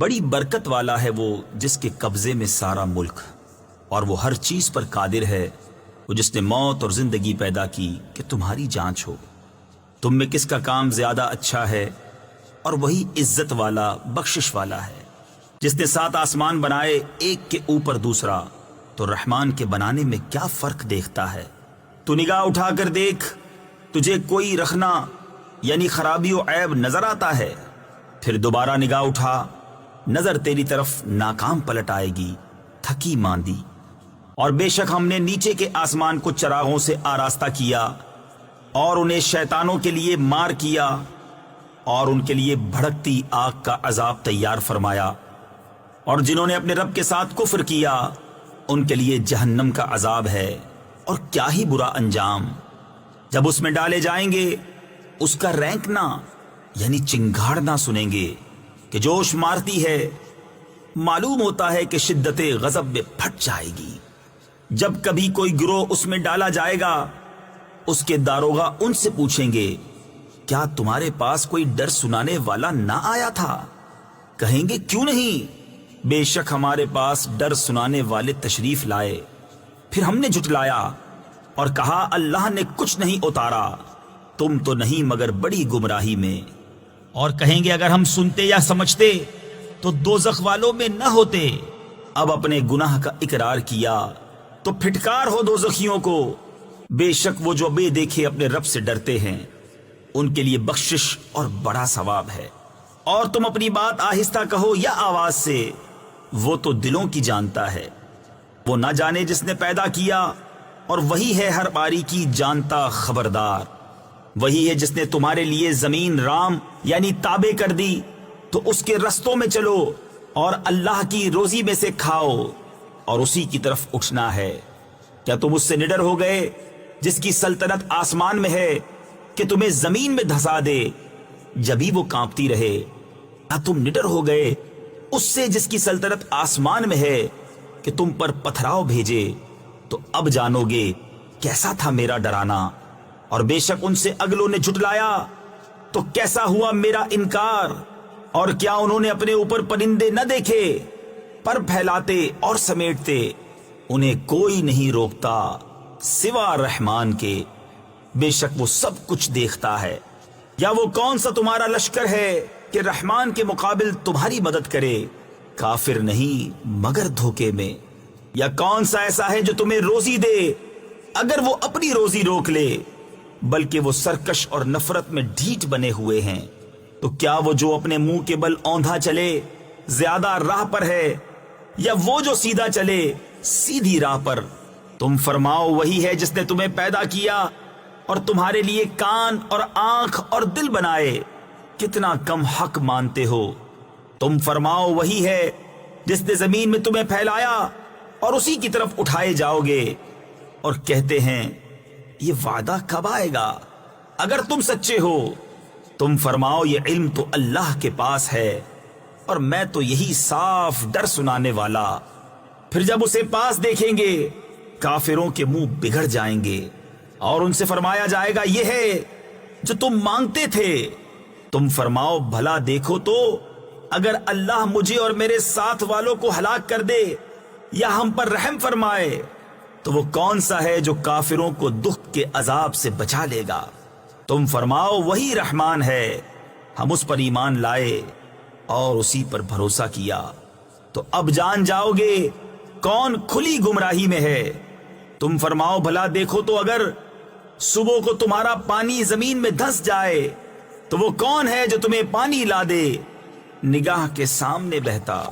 بڑی برکت والا ہے وہ جس کے قبضے میں سارا ملک، اور وہ ہر چیز پر قادر ہے، وہ جس نے موت اور زندگی پیدا کی کہ تمہاری جانچ ہو تم میں کس کا کام زیادہ اچھا ہے، اور وہی عزت والا بخشش والا ہے جس نے 7 آسمان بنائے ایک کے اوپر دوسرا، تو رحمان کے بنانے میں کیا فرق دیکھتا ہے؟ تو نگاہ اٹھا کر دیکھ، تجھے کوئی رکھنا یعنی خرابی و عیب نظر آتا ہے؟ پھر دوبارہ نگاہ اٹھا، نظر تیری طرف ناکام پلٹ آئے گی، تھکی ماندی۔ اور بے شک ہم نے نیچے کے آسمان کو چراغوں سے آراستہ کیا، اور انہیں شیطانوں کے لیے مار کیا، اور ان کے لیے بھڑکتی آگ کا عذاب تیار فرمایا، اور جنہوں نے اپنے رب کے ساتھ کفر کیا ان کے لیے جہنم کا عذاب ہے، اور کیا ہی برا انجام۔ جب اس میں ڈالے جائیں گے اس کا رینکنا یعنی چنگھاڑنا سنیں گے کہ جوش مارتی ہے، معلوم ہوتا ہے کہ شدت غضب میں پھٹ جائے گی۔ جب کبھی کوئی گروہ اس میں ڈالا جائے گا، اس کے داروغہ ان سے پوچھیں گے کیا تمہارے پاس کوئی ڈر سنانے والا نہ آیا تھا؟ کہیں گے کیوں نہیں، بے شک ہمارے پاس ڈر سنانے والے تشریف لائے، پھر ہم نے جھٹلایا اور کہا اللہ نے کچھ نہیں اتارا، تم تو نہیں مگر بڑی گمراہی میں۔ اور کہیں گے اگر ہم سنتے یا سمجھتے تو دوزخ والوں میں نہ ہوتے۔ اب اپنے گناہ کا اقرار کیا تو پھٹکار ہو دوزخیوں کو، بے شک وہ جو بے دیکھے اپنے رب سے ڈرتے ہیں ان کے لیے بخشش اور بڑا ثواب ہے۔ اور تم اپنی بات آہستہ کہو یا آواز سے، وہ تو دلوں کی جانتا ہے۔ وہ نہ جانے جس نے پیدا کیا، اور وہی ہے ہر باری کی جانتا خبردار۔ وہی ہے جس نے تمہارے لیے زمین رام یعنی تابع کر دی، تو اس کے رستوں میں چلو اور اللہ کی روزی میں سے کھاؤ، اور اسی کی طرف اٹھنا ہے۔ کیا تم اس سے نڈر ہو گئے جس کی سلطنت آسمان میں ہے کہ تمہیں زمین میں دھسا دے جبھی وہ کانپتی رہے؟ کیا تم نڈر ہو گئے اس سے جس کی سلطنت آسمان میں ہے کہ تم پر پتھراؤ بھیجے؟ تو اب جانو گے کیسا تھا میرا ڈرانا، اور بے شک ان سے اگلوں نے جھٹلایا تو کیسا ہوا میرا انکار۔ اور کیا انہوں نے اپنے اوپر پرندے نہ دیکھے، پر پھیلاتے اور سمیٹتے، انہیں کوئی نہیں روکتا سوا رحمان کے، بے شک وہ سب کچھ دیکھتا ہے۔ یا وہ کون سا تمہارا لشکر ہے کہ رحمان کے مقابل تمہاری مدد کرے؟ کافر نہیں مگر دھوکے میں۔ یا کون سا ایسا ہے جو تمہیں روزی دے اگر وہ اپنی روزی روک لے؟ بلکہ وہ سرکش اور نفرت میں ڈھیٹ بنے ہوئے ہیں۔ تو کیا وہ جو اپنے منہ کے بل اوندھا چلے زیادہ راہ پر ہے، یا وہ جو سیدھا چلے سیدھی راہ پر؟ تم فرماؤ وہی ہے جس نے تمہیں پیدا کیا اور تمہارے لیے کان اور آنکھ اور دل بنائے، کتنا کم حق مانتے ہو۔ تم فرماؤ وہی ہے جس نے زمین میں تمہیں پھیلایا اور اسی کی طرف اٹھائے جاؤ گے، اور کہتے ہیں یہ وعدہ کب آئے گا اگر تم سچے ہو؟ تم فرماؤ یہ علم تو اللہ کے پاس ہے، اور میں تو یہی صاف ڈر سنانے والا۔ پھر جب اسے پاس دیکھیں گے کافروں کے منہ بگڑ جائیں گے، اور ان سے فرمایا جائے گا یہ ہے جو تم مانگتے تھے۔ تم فرماؤ بھلا دیکھو تو اگر اللہ مجھے اور میرے ساتھ والوں کو ہلاک کر دے یا ہم پر رحم فرمائے تو وہ کون سا ہے جو کافروں کو دکھ کے عذاب سے بچا لے گا؟ تم فرماؤ وہی رحمان ہے، ہم اس پر ایمان لائے اور اسی پر بھروسہ کیا، تو اب جان جاؤ گے کون کھلی گمراہی میں ہے۔ تم فرماؤ بھلا دیکھو تو اگر صبح کو تمہارا پانی زمین میں دھس جائے تو وہ کون ہے جو تمہیں پانی لا دے نگاہ کے سامنے بہتا؟